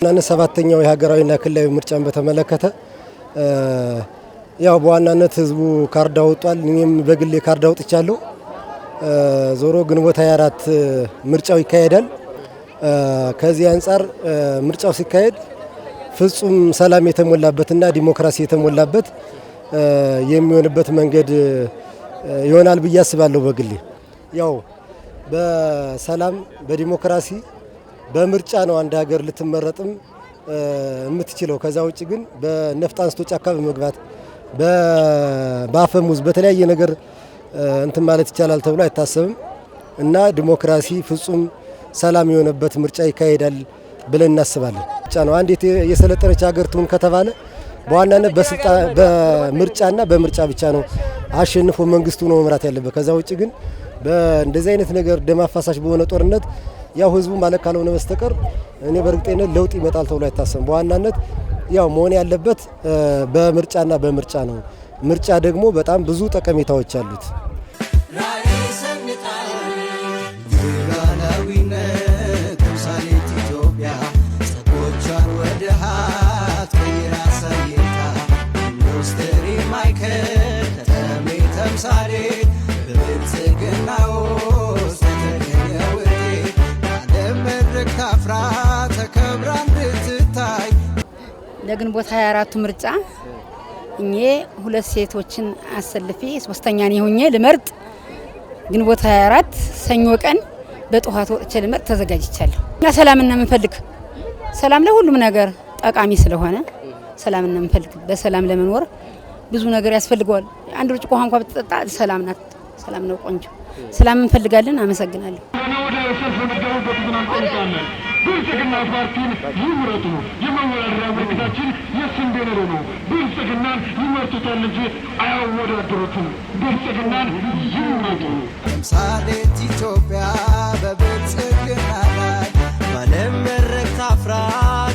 ናነ ሰባተኛው የሀገራዊና ክልላዊ ምርጫን በተመለከተ ያው በዋናነት ህዝቡ ካርድ አውጧል። እኔም በግሌ ካርድ አውጥቻለሁ። ዞሮ ግንቦት 24 ምርጫው ይካሄዳል። ከዚህ አንፃር ምርጫው ሲካሄድ ፍጹም ሰላም የተሞላበትና ዲሞክራሲ የተሞላበት የሚሆንበት መንገድ ይሆናል ብዬ አስባለሁ። በግሌ ያው በሰላም በዲሞክራሲ በምርጫ ነው አንድ ሀገር ልትመረጥም የምትችለው። ከዛ ውጪ ግን በነፍጥ አንስቶ ጫካ በመግባት በአፈሙዝ በተለያየ ነገር እንትን ማለት ይቻላል ተብሎ አይታሰብም እና ዲሞክራሲ ፍጹም ሰላም የሆነበት ምርጫ ይካሄዳል ብለን እናስባለን። ብቻ ነው አንድ የሰለጠነች ሀገር ትሁን ከተባለ በዋናነት በምርጫና በምርጫ ብቻ ነው አሸንፎ መንግስቱ ነው መምራት ያለበት። ከዛ ውጪ ግን በእንደዚህ አይነት ነገር ደም አፋሳሽ በሆነ ጦርነት ያው ህዝቡ ማለት ካልሆነ በስተቀር እኔ በእርግጠኝነት ለውጥ ይመጣል ተብሎ አይታሰብም። በዋናነት ያው መሆን ያለበት በምርጫና በምርጫ ነው። ምርጫ ደግሞ በጣም ብዙ ጠቀሜታዎች አሉት። ለግንቦት 24 ምርጫ እኔ ሁለት ሴቶችን አሰልፌ ሶስተኛ ነኝ ሆኜ ልመርጥ ግንቦት 24 ሰኞ ቀን በጠዋት ወጥቼ ልመርጥ ተዘጋጅቻለሁ። እኛ ሰላምና ምንፈልግ ሰላም ለሁሉም ነገር ጠቃሚ ስለሆነ ሰላምና ምንፈልግ በሰላም ለመኖር ብዙ ነገር ያስፈልገዋል። አንድ ብርጭቆ ውሃ እንኳን ብትጠጣ ሰላም ናት። ሰላም ነው ቆንጆ። ሰላም እንፈልጋለን። አመሰግናለሁ። ብልጽግና ፓርቲን ይምረጡ። የመወዳደሪያ ምልክታችን የስንዴ ነዶ ነው። ብልጽግናን ይመርጡታል እንጂ አያወዳድሩትም። ብልጽግናን ይምረጡ። ተምሳሌት ኢትዮጵያ በብልጽግና ላይ ባለም መድረክ ታፍራ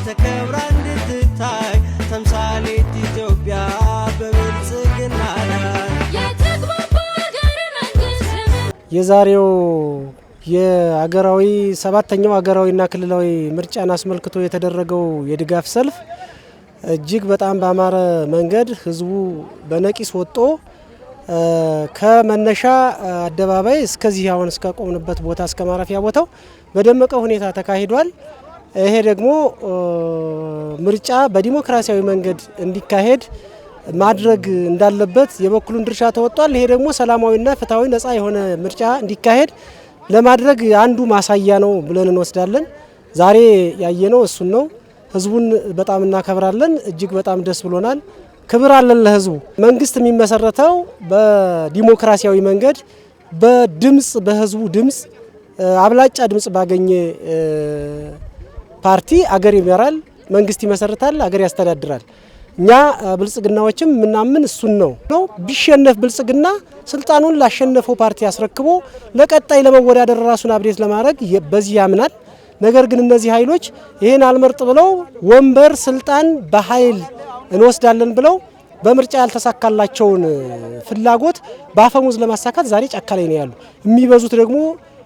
ተከብራ እንድትታይ ተምሳሌት ኢትዮጵያ በብልጽግና ላይ የዛሬው የአገራዊ ሰባተኛው አገራዊና ክልላዊ ምርጫን አስመልክቶ የተደረገው የድጋፍ ሰልፍ እጅግ በጣም ባማረ መንገድ ህዝቡ በነቂስ ወጥቶ ከመነሻ አደባባይ እስከዚህ አሁን እስከቆምንበት ቦታ እስከ ማረፊያ ቦታው በደመቀ ሁኔታ ተካሂዷል። ይሄ ደግሞ ምርጫ በዲሞክራሲያዊ መንገድ እንዲካሄድ ማድረግ እንዳለበት የበኩሉን ድርሻ ተወጥቷል። ይሄ ደግሞ ሰላማዊና ፍትሃዊ ነፃ የሆነ ምርጫ እንዲካሄድ ለማድረግ አንዱ ማሳያ ነው ብለን እንወስዳለን። ዛሬ ያየነው እሱን ነው። ህዝቡን በጣም እናከብራለን። እጅግ በጣም ደስ ብሎናል። ክብር አለን ለህዝቡ። መንግስት የሚመሰረተው በዲሞክራሲያዊ መንገድ በድምጽ በህዝቡ ድምጽ አብላጫ ድምጽ ባገኘ ፓርቲ አገር ይመራል፣ መንግስት ይመሰርታል፣ አገር ያስተዳድራል። እኛ ብልጽግናዎችም ምናምን እሱን ነው ቢሸነፍ ብልጽግና ስልጣኑን ላሸነፈው ፓርቲ አስረክቦ ለቀጣይ ለመወዳደር ራሱን አብዴት ለማድረግ በዚህ ያምናል። ነገር ግን እነዚህ ኃይሎች ይሄን አልመርጥ ብለው ወንበር ስልጣን በኃይል እንወስዳለን ብለው በምርጫ ያልተሳካላቸውን ፍላጎት በአፈሙዝ ለማሳካት ዛሬ ጫካ ላይ ነው ያሉ። የሚበዙት ደግሞ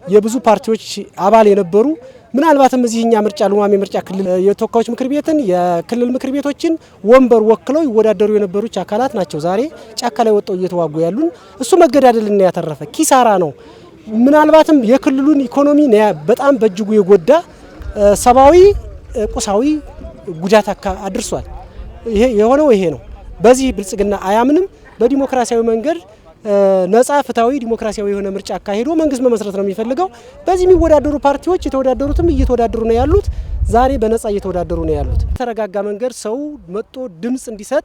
የብዙ ፓርቲዎች አባል የነበሩ ምናልባትም እዚህኛ ምርጫ ሉማሜ ምርጫ ክልል የተወካዮች ምክር ቤትን የክልል ምክር ቤቶችን ወንበር ወክለው ይወዳደሩ የነበሩ አካላት ናቸው ዛሬ ጫካ ላይ ወጣው እየተዋጉ ያሉን። እሱ መገዳደልና ያተረፈ ኪሳራ ነው። ምናልባትም የክልሉን ኢኮኖሚ በጣም በእጅጉ የጎዳ ሰባዊ ቁሳዊ ጉዳት አድርሷል። ይሄ የሆነው ይሄ ነው። በዚህ ብልጽግና አያምንም። በዲሞክራሲያዊ መንገድ ነጻ ፍትሃዊ ዲሞክራሲያዊ የሆነ ምርጫ አካሄዶ መንግስት መመስረት ነው የሚፈልገው። በዚህ የሚወዳደሩ ፓርቲዎች የተወዳደሩትም እየተወዳደሩ ነው ያሉት። ዛሬ በነጻ እየተወዳደሩ ነው ያሉት። ተረጋጋ መንገድ ሰው መጥቶ ድምጽ እንዲሰጥ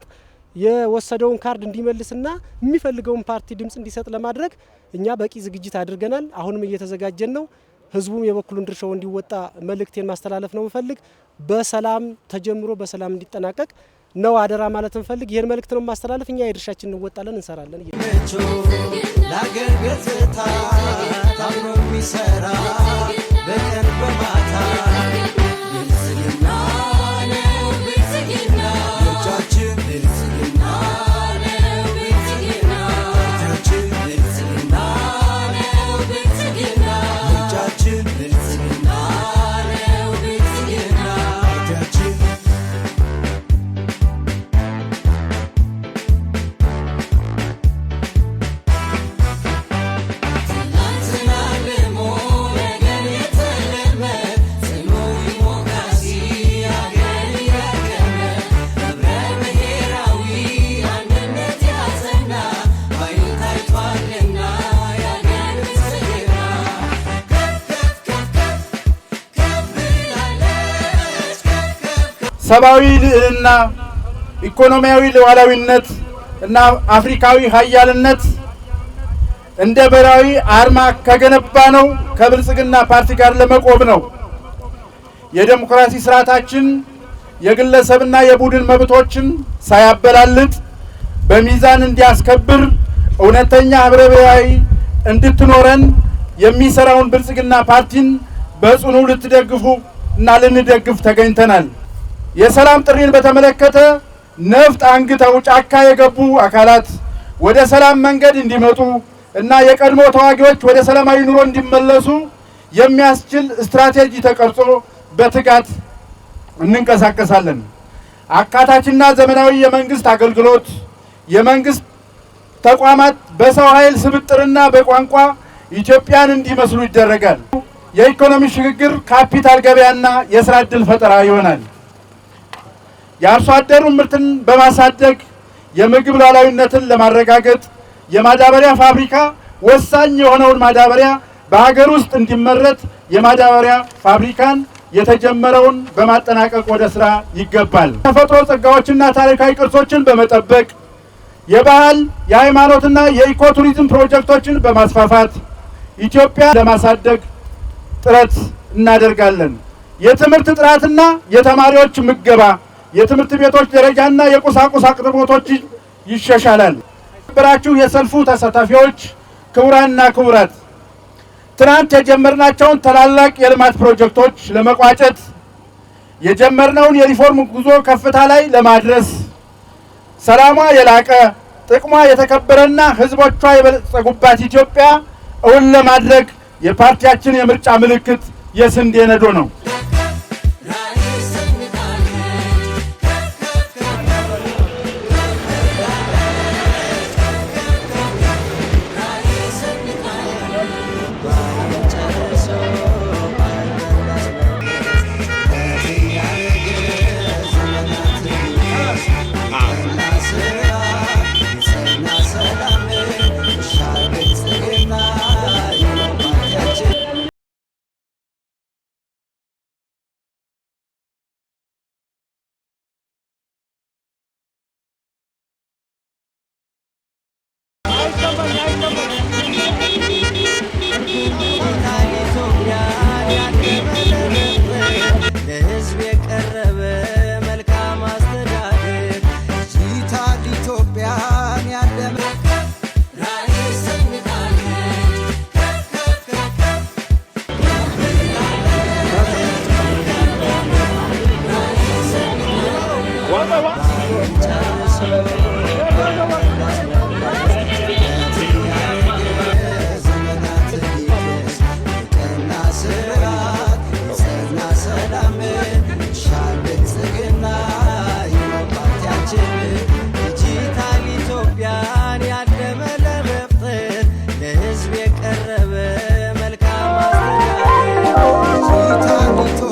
የወሰደውን ካርድ እንዲመልስና የሚፈልገውን ፓርቲ ድምጽ እንዲሰጥ ለማድረግ እኛ በቂ ዝግጅት አድርገናል። አሁንም እየተዘጋጀን ነው። ህዝቡም የበኩሉን ድርሻው እንዲወጣ መልእክቴን ማስተላለፍ ነው የምፈልግ። በሰላም ተጀምሮ በሰላም እንዲጠናቀቅ ነው አደራ ማለት እንፈልግ። ይሄን መልእክት ነው ማስተላለፍ። እኛ የድርሻችን እንወጣለን፣ እንሰራለን። ለአገር ገጽታ ታምኖ የሚሰራ በቀን በማታ ብልጽግና ነው ብልጽግና ምርጫችን ብልጽግና ነው ብልጽግና ምርጫችን ብልጽግና ነው ብልጽግና ምርጫችን ብልጽግና ነው ብልጽግና ምርጫችን ሰብአዊ ልዕልና፣ ኢኮኖሚያዊ ሉዓላዊነት እና አፍሪካዊ ሀያልነት እንደ ብሔራዊ አርማ ከገነባ ነው ከብልጽግና ፓርቲ ጋር ለመቆም ነው። የዴሞክራሲ ስርዓታችን የግለሰብና የቡድን መብቶችን ሳያበላልጥ በሚዛን እንዲያስከብር እውነተኛ ህብረ ብሔራዊ እንድትኖረን የሚሰራውን ብልጽግና ፓርቲን በጽኑ ልትደግፉ እና ልንደግፍ ተገኝተናል። የሰላም ጥሪን በተመለከተ ነፍጥ አንግተው ጫካ የገቡ አካላት ወደ ሰላም መንገድ እንዲመጡ እና የቀድሞ ተዋጊዎች ወደ ሰላማዊ ኑሮ እንዲመለሱ የሚያስችል ስትራቴጂ ተቀርጾ በትጋት እንንቀሳቀሳለን። አካታችና ዘመናዊ የመንግስት አገልግሎት፣ የመንግስት ተቋማት በሰው ኃይል ስብጥርና በቋንቋ ኢትዮጵያን እንዲመስሉ ይደረጋል። የኢኮኖሚ ሽግግር፣ ካፒታል ገበያና የስራ ዕድል ፈጠራ ይሆናል። የአርሶ አደሩን ምርትን በማሳደግ የምግብ ሉዓላዊነትን ለማረጋገጥ የማዳበሪያ ፋብሪካ ወሳኝ የሆነውን ማዳበሪያ በሀገር ውስጥ እንዲመረት የማዳበሪያ ፋብሪካን የተጀመረውን በማጠናቀቅ ወደ ስራ ይገባል። ተፈጥሮ ጸጋዎችና ታሪካዊ ቅርሶችን በመጠበቅ የባህል የሃይማኖትና የኢኮቱሪዝም ፕሮጀክቶችን በማስፋፋት ኢትዮጵያ ለማሳደግ ጥረት እናደርጋለን። የትምህርት ጥራትና የተማሪዎች ምገባ፣ የትምህርት ቤቶች ደረጃና የቁሳቁስ አቅርቦቶች ይሻሻላል። ብራችሁ የሰልፉ ተሳታፊዎች፣ ክቡራንና ክቡራት፣ ትናንት የጀመርናቸውን ታላላቅ የልማት ፕሮጀክቶች ለመቋጨት የጀመርነውን የሪፎርም ጉዞ ከፍታ ላይ ለማድረስ ሰላሟ የላቀ ጥቅሟ የተከበረና ህዝቦቿ የበለጸጉባት ኢትዮጵያ እውን ለማድረግ የፓርቲያችን የምርጫ ምልክት የስንዴ ነዶ ነው። ለህዝብ የቀረበ መልካም አስተዳደር ዲጂታል ኢትዮጵያን ያለመ ራዕይ ሰንቃለች።